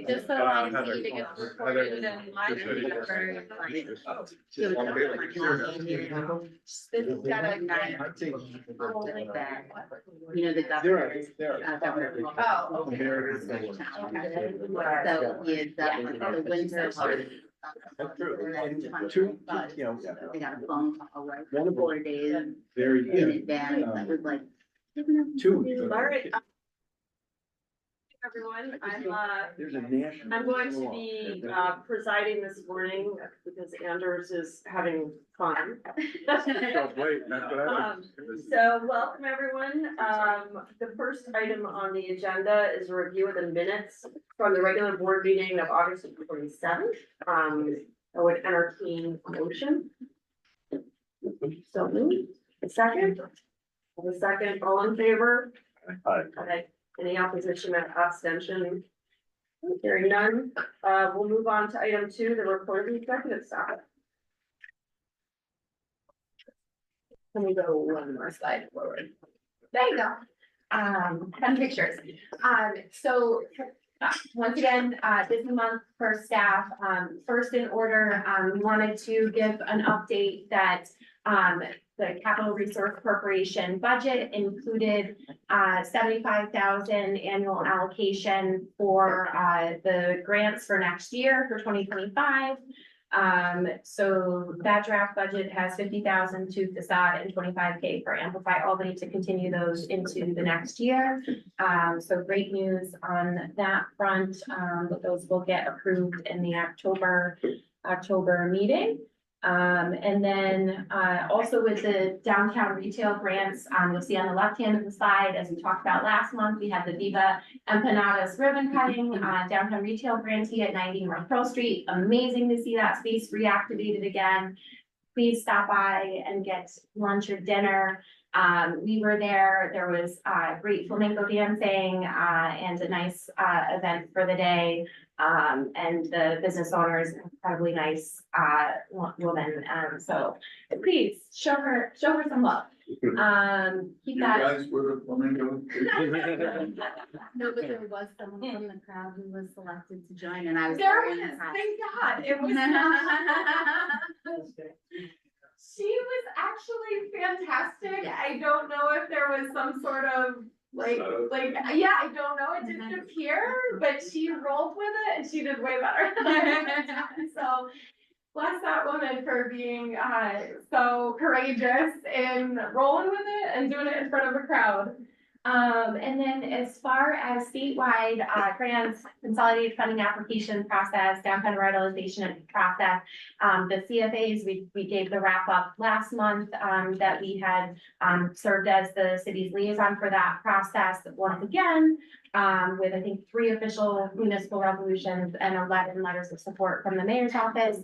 Just so I see to get recorded and live. This has got a like that. You know, the governor. Oh, okay. So he is the winter. That's true. They got a phone call like 4 days Very in advance. That was like. All right. Everyone, I'm going to be presiding this morning because Anders is having fun. So welcome everyone. The first item on the agenda is a review of the minutes from the regular board meeting of August 27th. I would entertain a motion. So moved. A second. A second. All in favor? Aye. Any opposition or abstention? Hearing none, we'll move on to item 2, the report of the executive staff. Let me go one more slide forward. There you go. Some pictures. So once again, busy month for staff. First in order, we wanted to give an update that the Capital Resource Corporation budget included $75,000 annual allocation for the grants for next year for 2025. So that draft budget has $50,000 to facade and $25K for Amplify Albany to continue those into the next year. So great news on that front, but those will get approved in the October meeting. And then also with the downtown retail grants, you'll see on the left hand of the slide, as we talked about last month, we had the Viva Empanadas ribbon cutting downtown retail grantee at 90 North Pearl Street. Amazing to see that space reactivated again. Please stop by and get lunch or dinner. We were there. There was great flamenco dancing and a nice event for the day. And the business owner is an incredibly nice woman. So please show her some love. Keep that. Guys were flamingo. No, but there was someone from the crowd who was selected to join, and I was. There very was, impressed. thank God, it was. She was actually fantastic. I don't know if there was some sort of yeah, I don't know, it didn't appear, but she rolled with it and she did way better. So bless that woman for being so courageous in rolling with it and doing it in front of a crowd. And then as far as statewide grants, consolidated funding application process, downtown revitalization process, the CFAs, we gave the wrap up last month that we had served as the city's liaison for that process once again, with I think 3 official municipal resolutions and 11 letters of support from the mayor's office.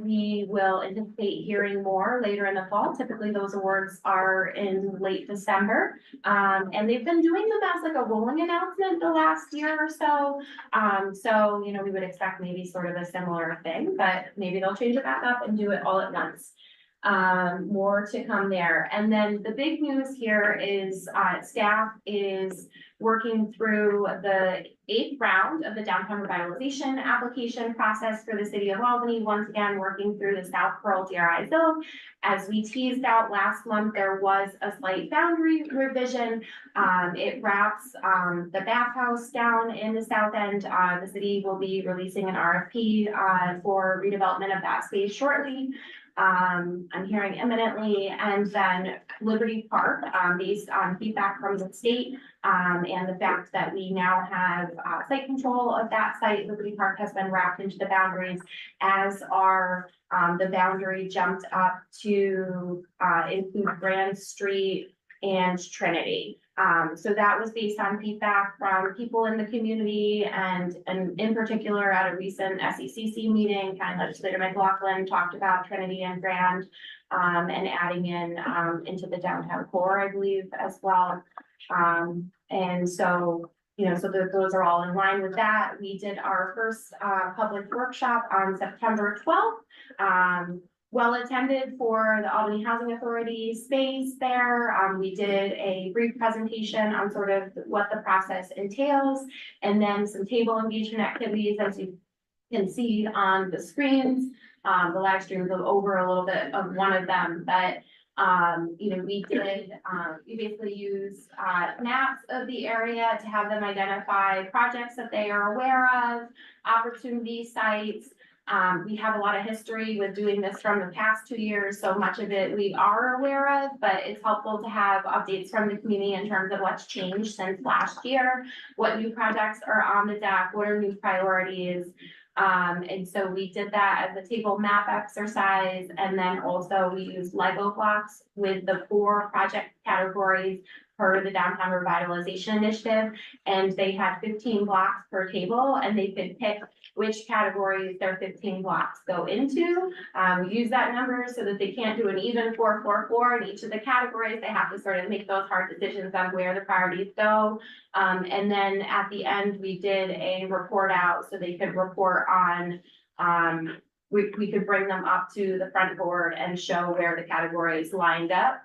We will anticipate hearing more later in the fall. Typically those awards are in late December. And they've been doing them as like a rolling announcement the last year or so. So, you know, we would expect maybe sort of a similar thing, but maybe they'll change it back up and do it all at once. More to come there. And then the big news here is staff is working through the 8th round of the downtown revitalization application process for the city of Albany. Once again, working through the South Pearl DRI zone. As we teased out last month, there was a slight boundary revision. It wraps the bathhouse down in the south end. The city will be releasing an RFP for redevelopment of that space shortly. I'm hearing imminently, and then Liberty Park, based on feedback from the state, and the fact that we now have site control of that site, Liberty Park has been wrapped into the boundaries, as are the boundary jumped up to include Grand Street and Trinity. So that was based on feedback from people in the community and in particular at a recent SECC meeting, County Legislator McLaughlin talked about Trinity and Grand and adding in into the downtown core, I believe, as well. And so, you know, so those are all in line with that. We did our first public workshop on September 12th. well attended for the Albany Housing Authority space there. We did a brief presentation on sort of what the process entails, and then some table engagement activities, as you can see on the screens. The live stream will go over a little bit of one of them, but you know, we basically use maps of the area to have them identify projects that they are aware of, opportunity sites. We have a lot of history with doing this from the past 2 years, so much of it we are aware of, but it's helpful to have updates from the community in terms of what's changed since last year, what new projects are on the deck, what are new priorities. And so we did that as a table map exercise, and then also we used Lego blocks with the 4 project categories per the Downtown Revitalization Initiative. And they had 15 blocks per table, and they could pick which categories their 15 blocks go into. We use that number so that they can't do an even 4-4-4 in each of the categories. They have to sort of make those hard decisions on where the priorities go. And then at the end, we did a report out so they could report on, we could bring them up to the front board and show where the categories lined up.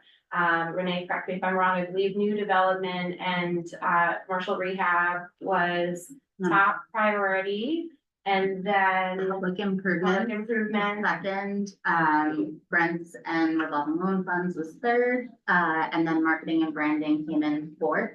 Renee, correct me if I'm wrong, I believe new development and commercial rehab was top priority. And then Public public improvement, improvement, second, grants and revolving loan funds was third, and then marketing and branding came in fourth.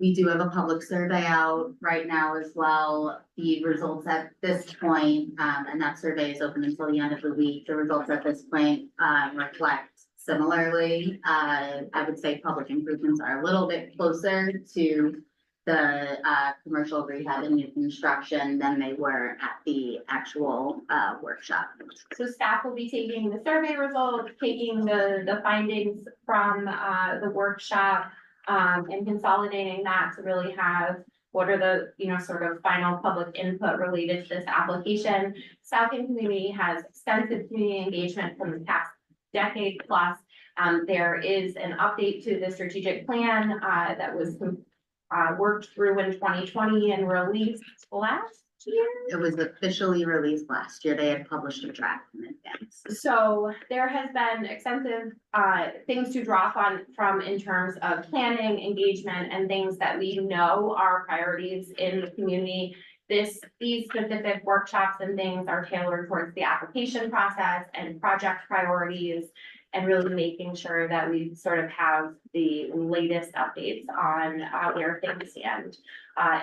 We do have a public survey out right now as well. The results at this point, and that survey is open until the end of the week. The results at this point, reflect similarly. I would say public improvements are a little bit closer to the commercial rehab and new construction than they were at the actual workshop. so staff will be taking the survey results, taking the findings from the workshop, and consolidating that to really have what are the, you know, sort of final public input related to this application. South End community has extensive community engagement from the past decade plus. There is an update to the strategic plan that was worked through in 2020 and released last year. It was officially released last year. They had published a draft in advance. So there has been extensive things to draw from in terms of planning, engagement, and things that we know are priorities in the community. These specific workshops and things are tailored towards the application process and project priorities, and really making sure that we sort of have the latest updates on where things stand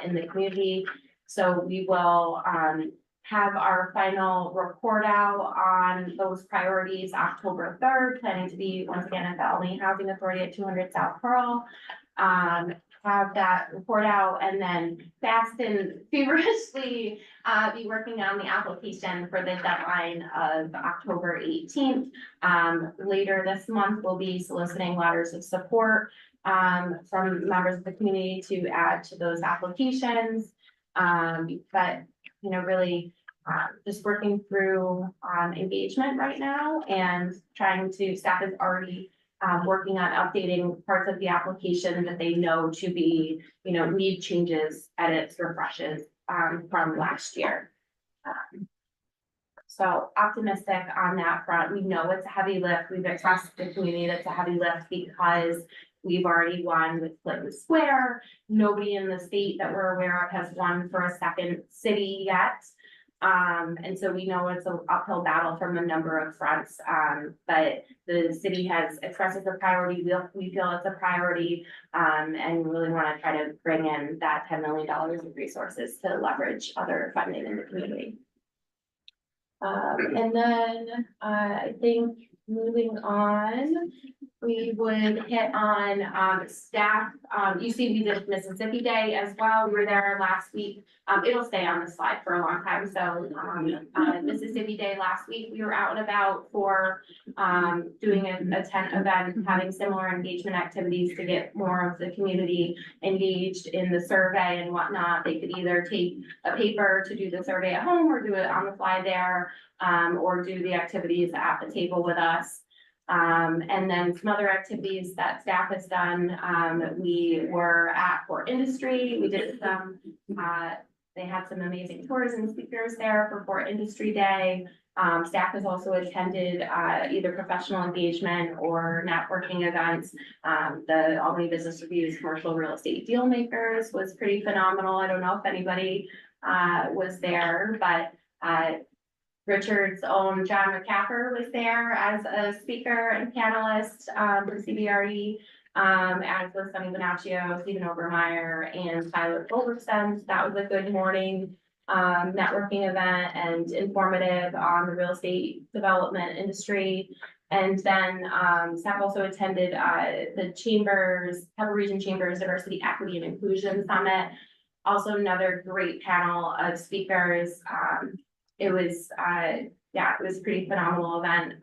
in the community. So we will have our final report out on those priorities October 3rd, planning to be once again at the Albany Housing Authority at 200 South Pearl. Have that report out and then fast and feverishly be working on the application for the deadline of October 18th. Later this month, we'll be soliciting letters of support from members of the community to add to those applications. But, you know, really just working through engagement right now and staff is already working on updating parts of the application that they know to be, you know, need changes, edits, refreshes from last year. So optimistic on that front. We know it's a heavy lift. We've expressed to the community that it's a heavy lift because we've already won with Clinton Square. Nobody in the state that we're aware of has won for a second city yet. And so we know it's an uphill battle from a number of fronts, but the city has expressed it's a priority. We feel it's a priority, and we really want to try to bring in that $10 million of resources to leverage other funding in the community. And then I think moving on, we would hit on staff. You see we did Mississippi Day as well. We were there last week. It'll stay on the slide for a long time. So Mississippi Day last week, we were out and about for doing a tent event, having similar engagement activities to get more of the community engaged in the survey and whatnot. They could either take a paper to do the survey at home or do it on the fly there, or do the activities at the table with us. And then some other activities that staff has done, we were at for industry, we did some They had some amazing tourism speakers there for Port Industry Day. Staff has also attended either professional engagement or networking events. The Albany Business Review's Commercial Real Estate Deal Makers was pretty phenomenal. I don't know if anybody was there, but Richard's own John McCaffer was there as a speaker and panelist for CBRE. As was Sonny Bonaccio, Stephen Obermeyer, and Tyler Culbertson. That was a good morning networking event and informative on the real estate development industry. And then staff also attended the Capital Region Chambers Diversity, Equity, and Inclusion Summit. Also another great panel of speakers. It was it was a pretty phenomenal event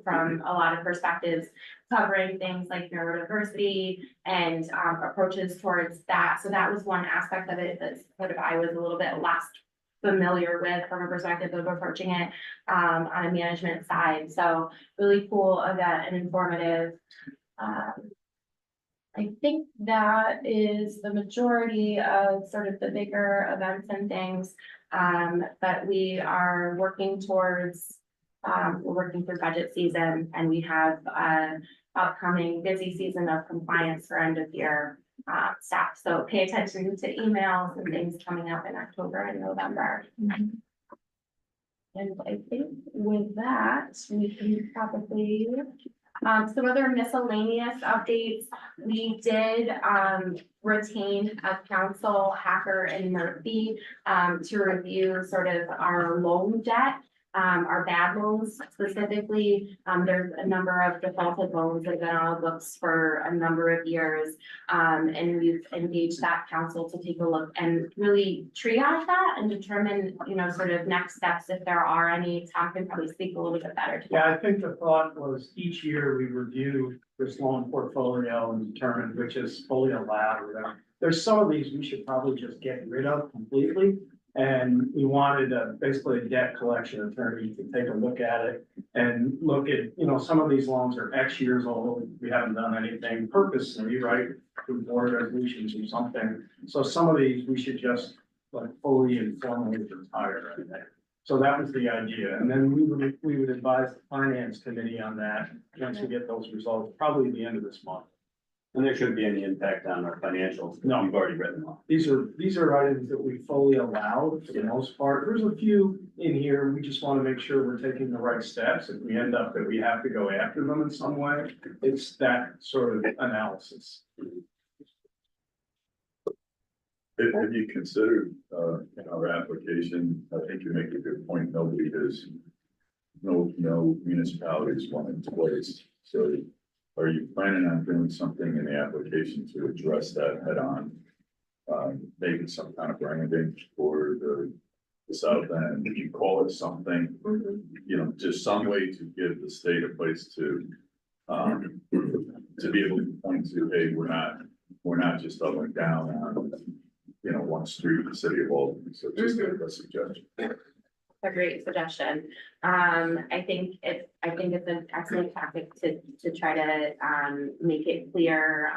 from a lot of perspectives, covering things like neurodiversity and approaches towards that. So that was one aspect of it that sort of I was a little bit less familiar with from a perspective of approaching it on a management side. So really cool event and informative. I think that is the majority of sort of the bigger events and things. But we are working towards, we're working through budget season, and we have upcoming busy season of compliance for end of year stuff. So pay attention to emails and things coming up in October and November. And I think with that, we can probably some other miscellaneous updates. We did retain a counsel, Hacker and Murphy, to review sort of our loan debt, our bad loans specifically. There's a number of defaulted loans that have been on the books for a number of years. And we've engaged that counsel to take a look and really triage that and determine, you know, sort of next steps if there are any. Tom can probably speak a little bit better to that. Yeah, I think the thought was each year we review this loan portfolio and determine which is fully allowed or whatever. There's some of these we should probably just get rid of completely. And we wanted basically a debt collection attorney to take a look at it and look at, you know, some of these loans are X years old. We haven't done anything purposely, right? Through board resolutions or something. So some of these we should just like fully and formally retire right there. So that was the idea. And then we would advise the finance committee on that once we get those results, probably the end of this month. And there shouldn't be any impact on our financials. No. We've already written them off. These are items that we fully allowed for the most part. There's a few in here. We just want to make sure we're taking the right steps. If we end up that we have to go after them in some way, it's that sort of analysis. Have you considered, in our application, I think you make a good point, nobody has, no municipalities want in place. So are you planning on doing something in the application to address that head on? Maybe some kind of branding for the south end, if you call it something, you know, just some way to give the state a place to be able to point to, hey, we're not just doubling down on, you know, one street in the city of Albany. So just a suggestion. A great suggestion. I think it's an excellent tactic to try to make it clear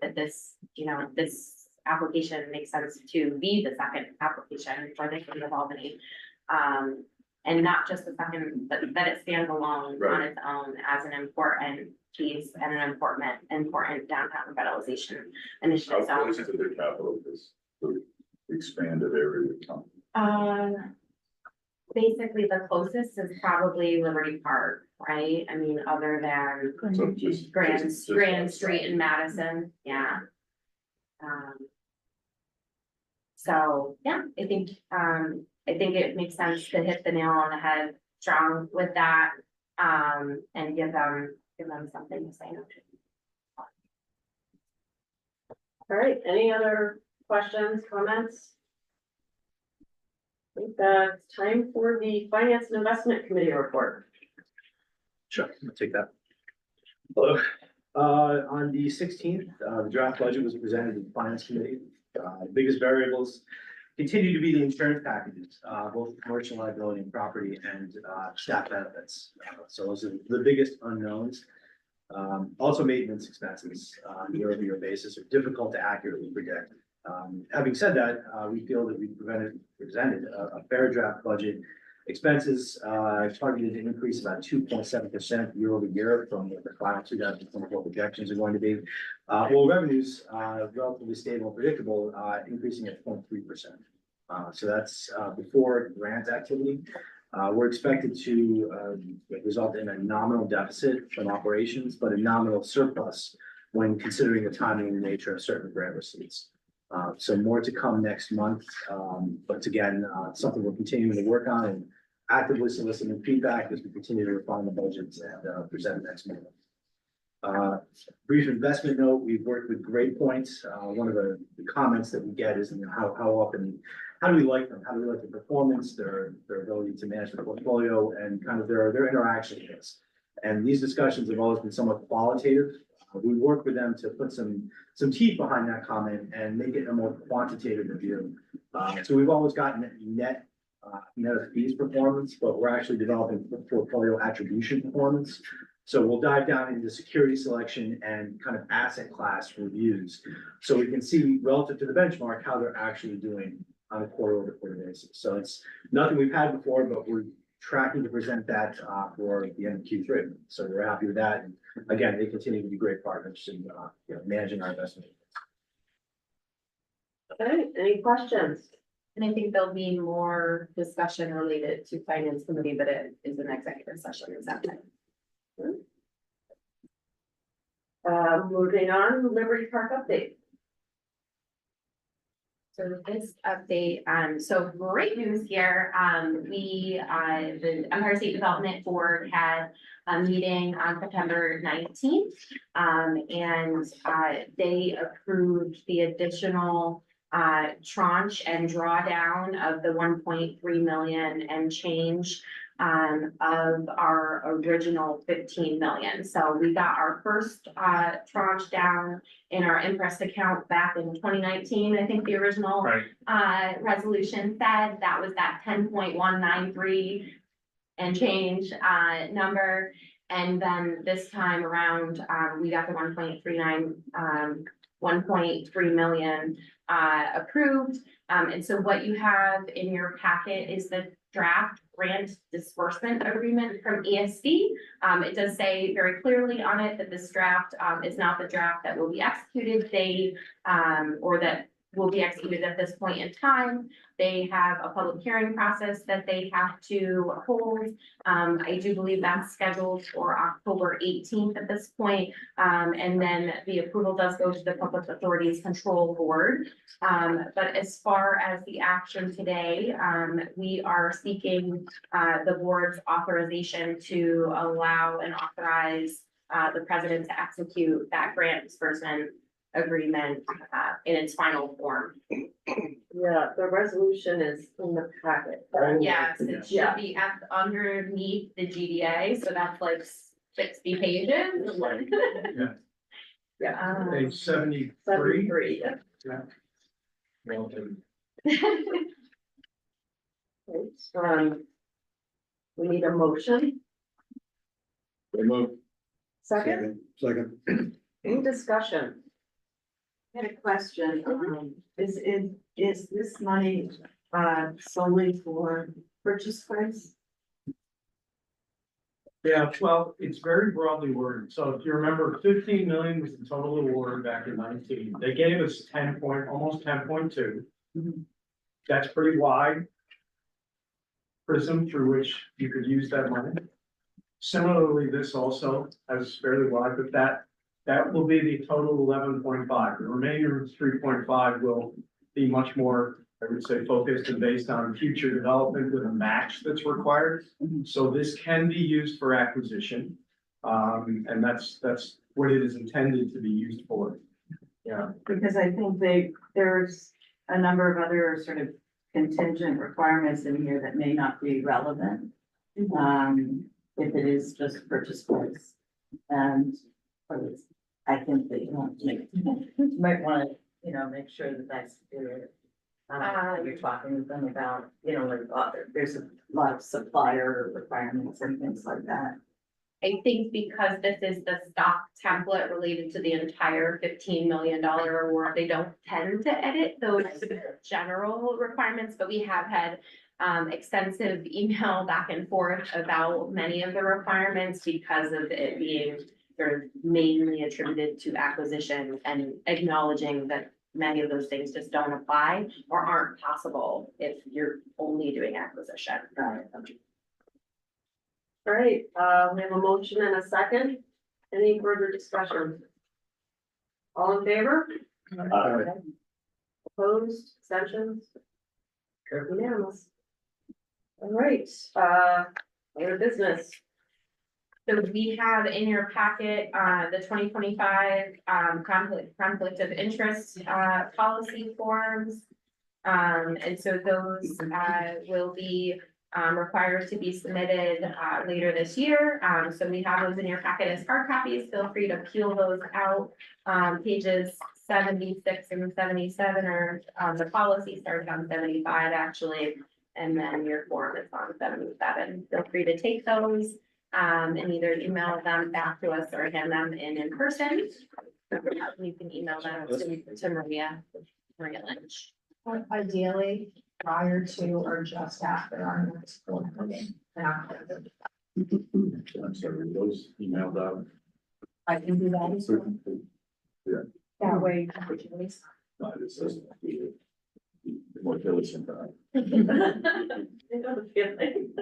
that this, you know, this application makes sense to be the second application for the city of Albany. And not just the second, but that it stands alone on its own as an important piece and an important downtown revitalization initiative. How close to the capital is the expanded area of town? Basically, the closest is probably Liberty Park, right? I mean, other than So just Grand Street in Madison, yeah. So, yeah, I think it makes sense to hit the nail on the head strong with that, and give them something to say no to. All right, any other questions, comments? I think that's time for the Finance and Investment Committee report. Sure, I'll take that. Hello. On the 16th, the draft budget was presented to the Finance Committee. The biggest variables continue to be the insurance packages, both commercial liability and property and staff benefits. So those are the biggest unknowns. Also maintenance expenses on a year-over-year basis are difficult to accurately predict. Having said that, we feel that we presented a fair draft budget. Expenses, targeted an increase about 2.7% year over year from what the final 2024 projections are going to be. While revenues, relatively stable and predictable, increasing at 0.3%. So that's, before grant activity. We're expected to, result in a nominal deficit from operations, but a nominal surplus when considering the timing and nature of certain grant receipts. So more to come next month, but again, something we're continuing to work on and actively soliciting feedback as we continue to refine the budgets and present next month. Brief investment note, we've worked with Great Points. One of the comments that we get is, how often, how do we like them? How do we like the performance, their ability to manage the portfolio and kind of their interaction with us? And these discussions have always been somewhat qualitative. We work with them to put some teeth behind that comment and make it a more quantitative review. So we've always gotten net of fees performance, but we're actually developing portfolio attribution performance. So we'll dive down into security selection and kind of asset class reviews. So we can see relative to the benchmark, how they're actually doing on a quarter-over-quarter basis. So it's nothing we've had before, but we're tracking to present that for the end of Q3. So we're happy with that. And again, they continue to be great partners in managing our investment. Okay, any questions? And I think there'll be more discussion related to finance committee, but it is an executive session at that time. Moving on, Liberty Park update. So this update, so great news here, the Empire State Development Board had a meeting on September 19th. And they approved the additional tranche and drawdown of the 1.3 million and change of our original 15 million. So we got our first tranche down in our interest account back in 2019. I think the original resolution said that was that 10.193 and change number. And then this time around, we got the 1.3 million approved. And so what you have in your packet is the draft grant disbursement agreement from ESD. It does say very clearly on it that this draft is not the draft that will be executed. Or that will be executed at this point in time. They have a public hearing process that they have to hold. I do believe that's scheduled for October 18th at this point. And then the approval does go to the Public Authorities Control Board. But as far as the action today, we are seeking the board's authorization to allow and authorize the president to execute that grant disbursement agreement in its final form. Yeah, the resolution is in the packet. Yes, it should be underneath the GDA, so that's like 60 pages. Yeah. Page 73. 73, yeah. Yeah. We need a motion. Remove. Second, Second. any discussion? I had a question, is this money solely for purchase price? Yeah, well, it's very broadly worded. So if you remember, 15 million was the total award back in 19. They gave us almost 10.2. That's pretty wide prism through which you could use that money. Similarly, this also has fairly wide, but that will be the total 11.5. The remainder of 3.5 will be much more, I would say, focused and based on future development with a match that's required. So this can be used for acquisition. And that's what it is intended to be used for. Yeah. Because I think there's a number of other sort of contingent requirements in here that may not be relevant. If it is just purchase price. And I think that you might want to, make sure that that's clear. You're talking with them about, like, there's a lot of supplier requirements and things like that. I think because this is the stock template related to the entire $15 million award, they don't tend to edit those general requirements, but we have had extensive email back and forth about many of the requirements because of it being sort of mainly attributed to acquisition and acknowledging that many of those things just don't apply or aren't possible if you're only doing acquisition. All right, we have a motion and a second. Any further discussion? All in favor? Opposed, abstentions? Unanimous. All right, other business. So we have in your packet, the 2025, conflict of interest, policy forms. And so those, will be, required to be submitted, later this year. So we have those in your packet as hard copies. Feel free to peel those out. Pages 76 and 77 are, the policy starts on 75 actually. And then your form is on 77. Feel free to take those, and either email them back to us or hand them in person. You can email them to Maria Lynch. Ideally, prior to or just after our next board meeting. I'm sorry, those emailed out. I can do that as well. Yeah. That way. It says, more diligent. I know the feeling.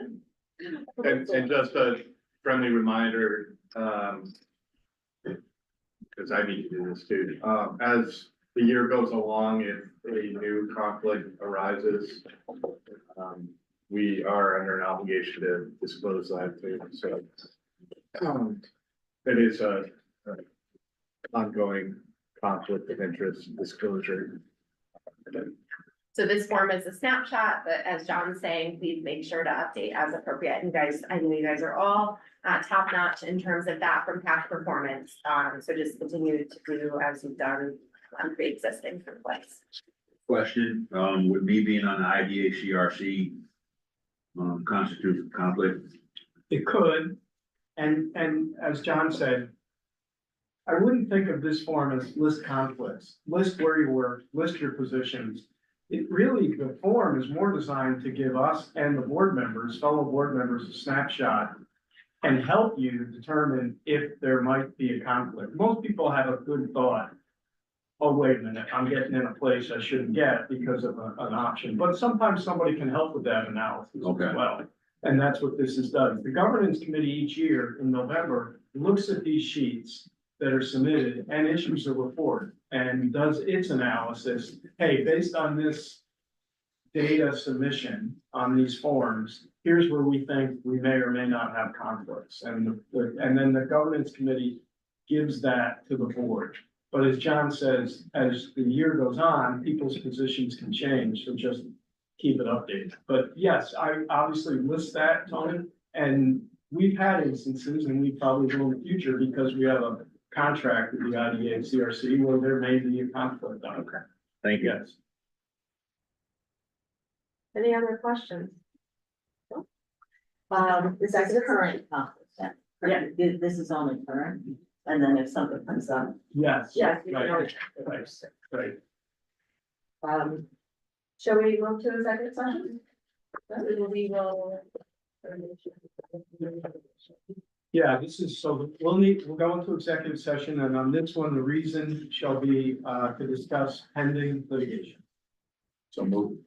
And just a friendly reminder, because I need to do this too, as the year goes along, if a new conflict arises, we are under an obligation to disclose that too, so. It is a ongoing conflict of interest disclosure. So this form is a snapshot, but as John's saying, please make sure to update as appropriate. And guys, I know you guys are all top notch in terms of that from past performance. So just continue to do as you've done on pre-existing place. Question, with me being on the IDA-CRC, constitutes conflict. It could, and as John said, I wouldn't think of this form as list conflicts, list where you work, list your positions. It really, the form is more designed to give us and the board members, fellow board members, a snapshot and help you determine if there might be a conflict. Most people have a good thought. Oh, wait a minute, I'm getting in a place I shouldn't get because of an option, but sometimes somebody can help with that analysis as well. And that's what this is done. The governance committee each year in November looks at these sheets that are submitted and issues a report and does its analysis. Hey, based on this data submission on these forms, here's where we think we may or may not have conflicts. And then the governance committee gives that to the board. But as John says, as the year goes on, people's positions can change, so just keep it updated. But yes, I obviously list that, Tony, and we've had instances, and we probably will in the future, because we have a contract with the IDA and CRC where there may be a conflict on it. Thank you. Yes. Any other questions? This is a current conflict, yeah, this is only current, and then if something comes up. Yes. Yes, you can Right, always. right. Shall we move to a second session? We will. Yeah, this is, so we'll go into executive session, and on this one, the reason shall be to discuss pending litigation. So move.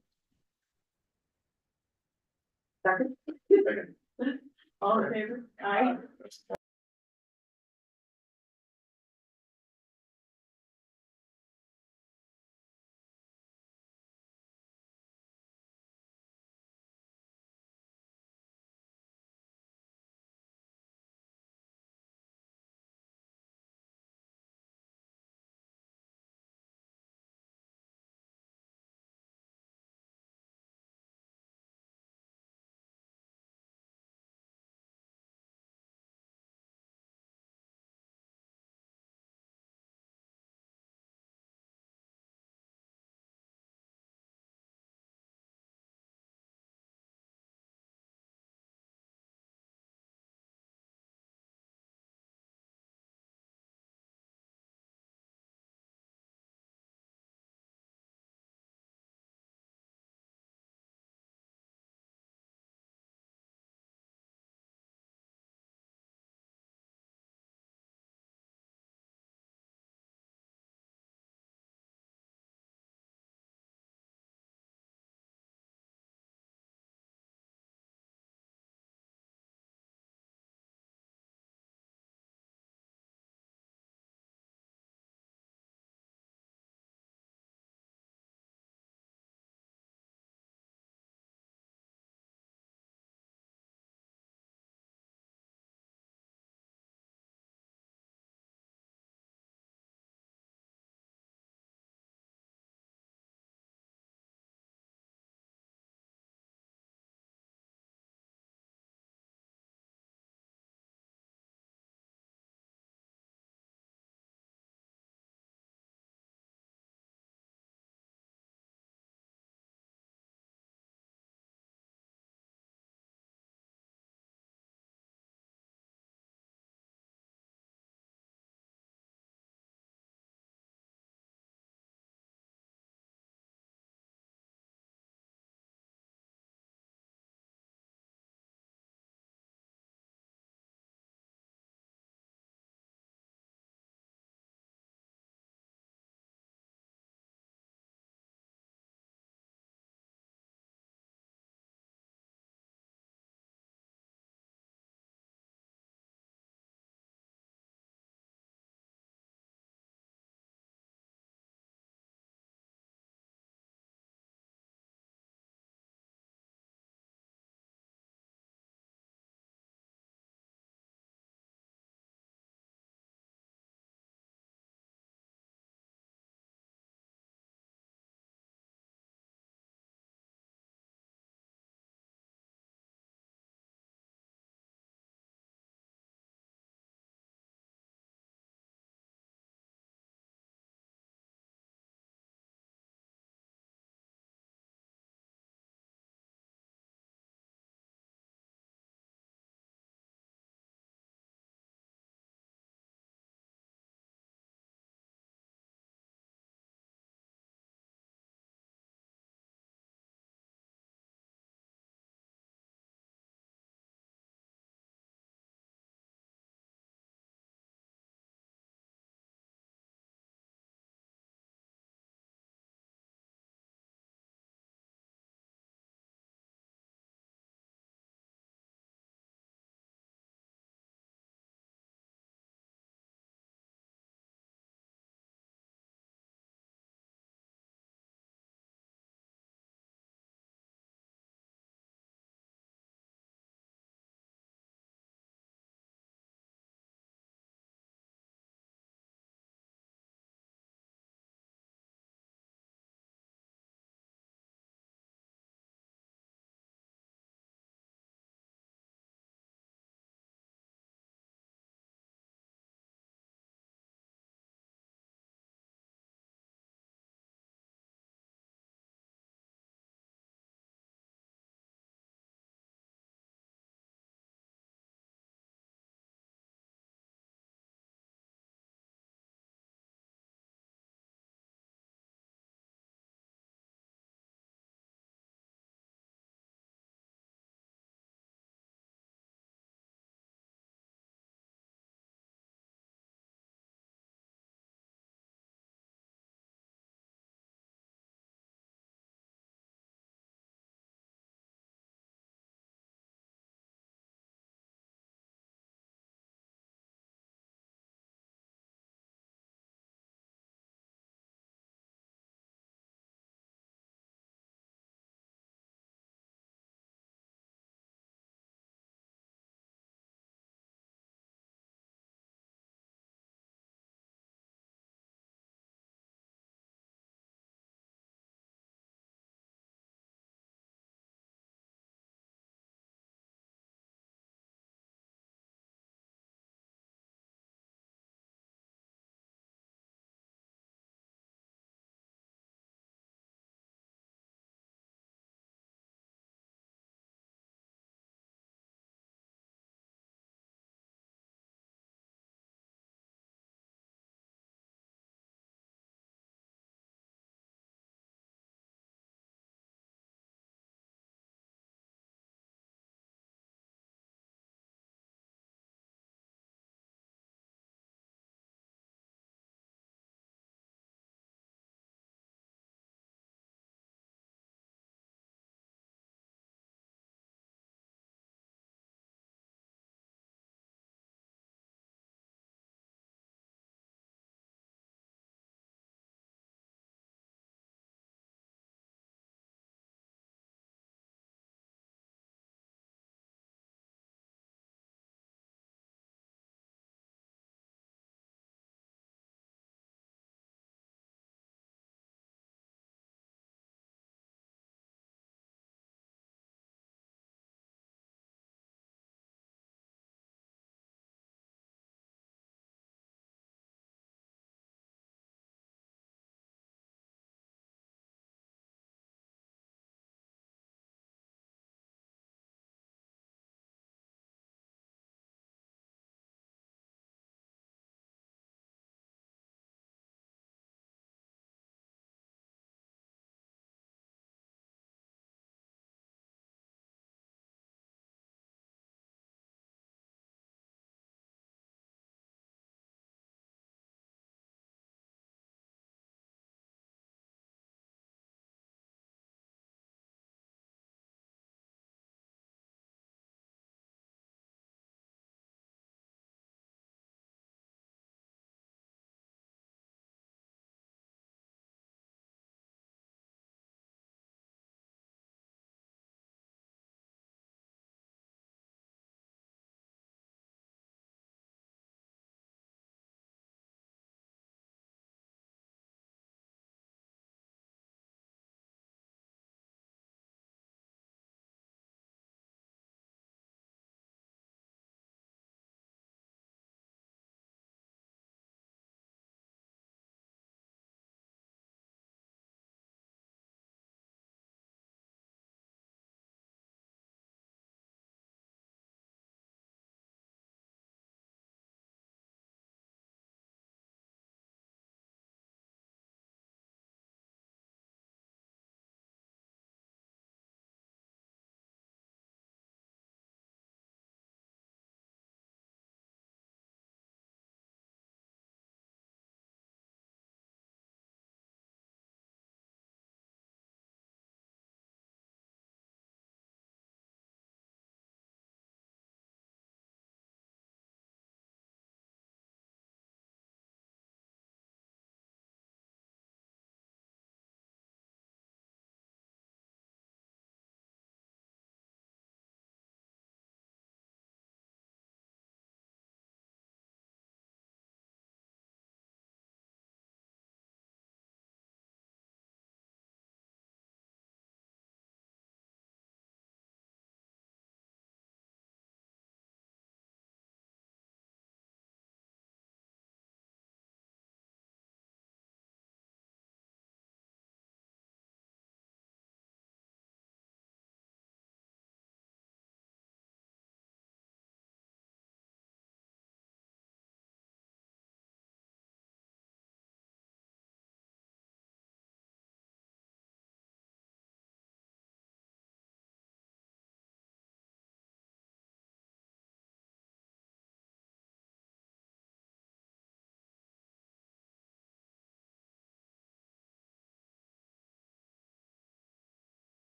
Second? All in favor? Aye.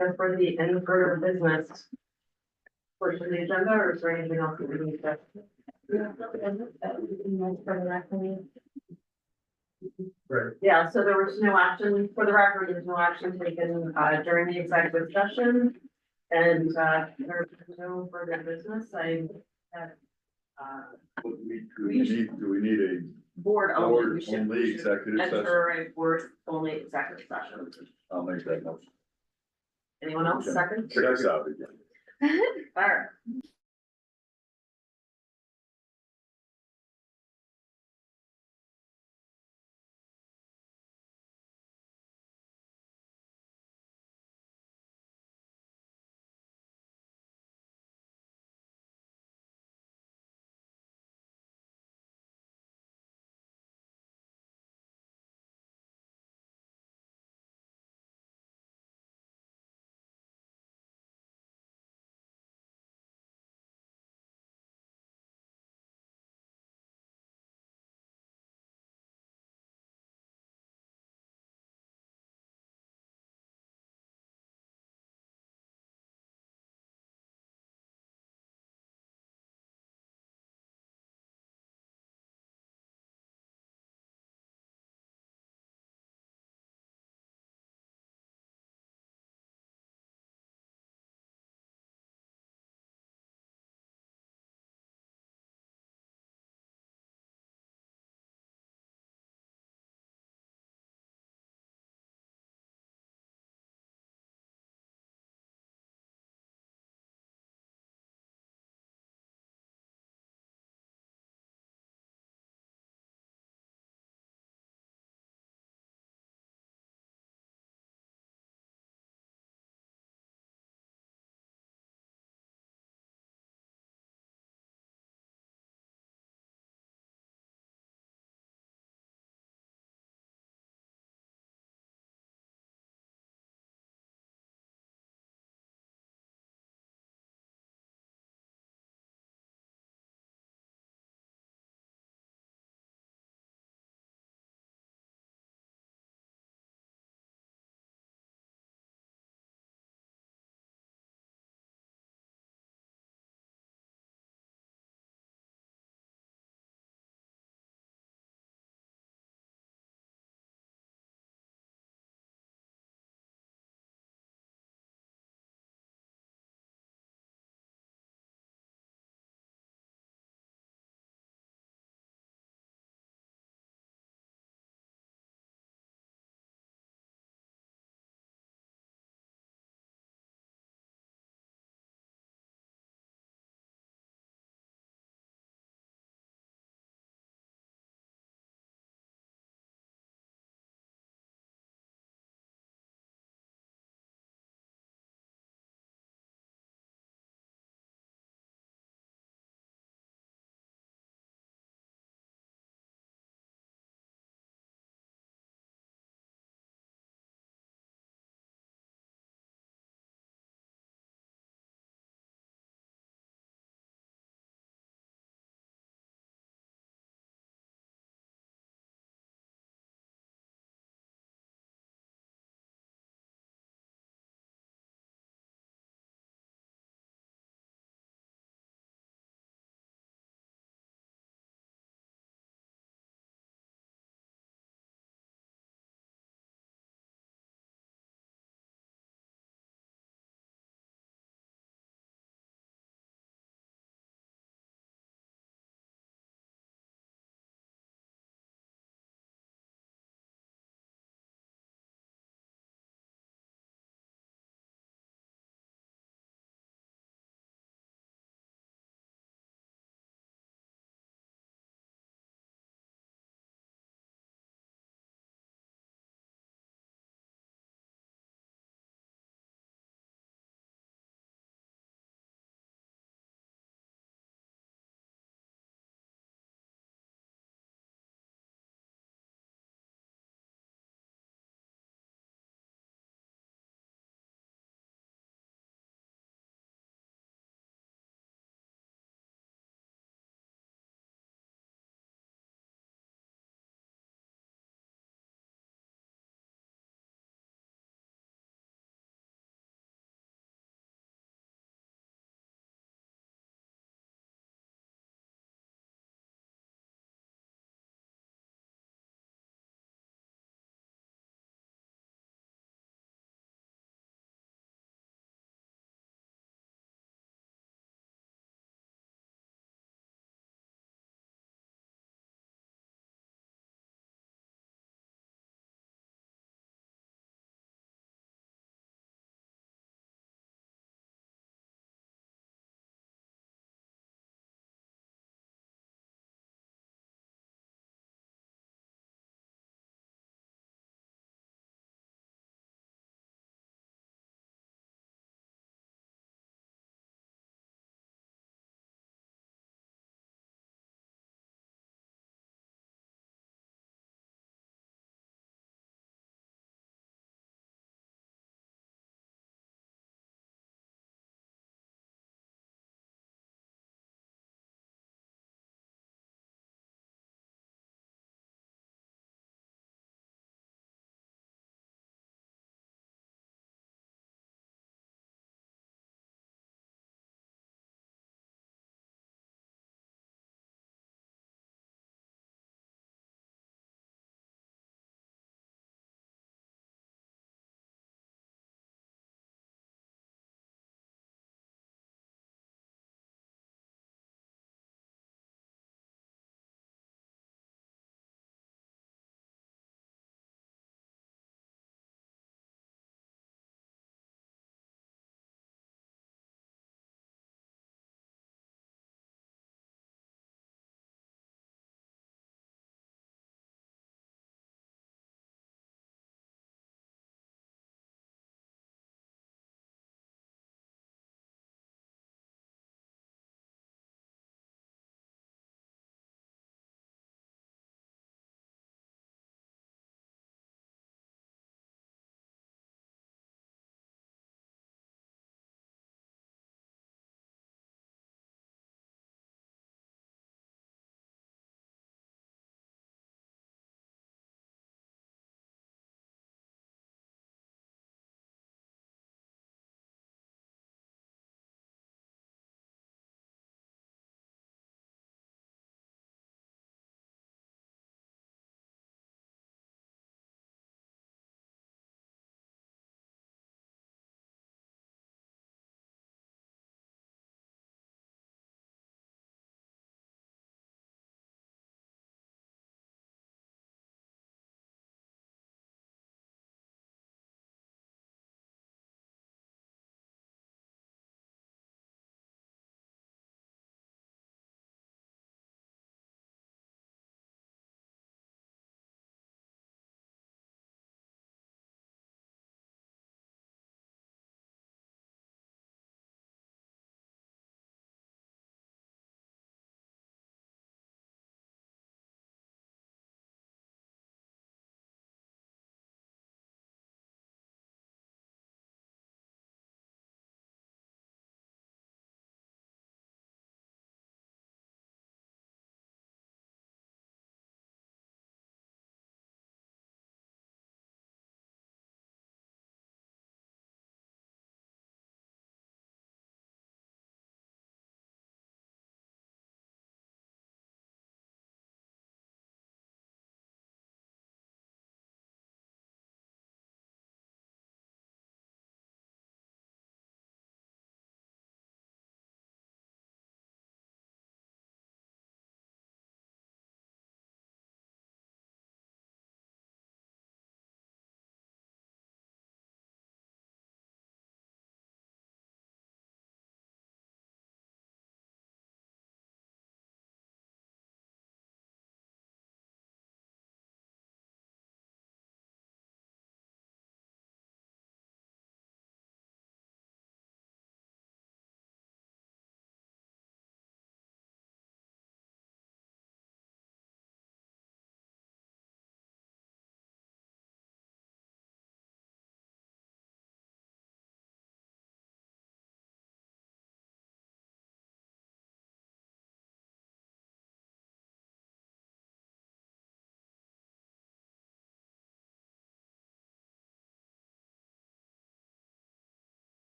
And for the any further business. Portion of the agenda, or is there anything else that we need to? Right. Yeah, so there was no action, for the record, there's no action taken during the executive session. And there's no further business, I had. Do we need a Board only, board we should only executive session? enter a board only executive session. I'll make that motion. Anyone else second? Check us out again. All right.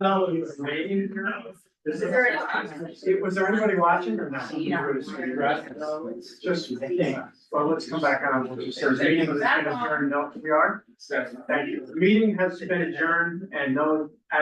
No, it was raining. Was there anybody watching or not? Just, well, let's come back on. The meeting has been adjourned. No, we are? Thank you. The meeting has been adjourned and no action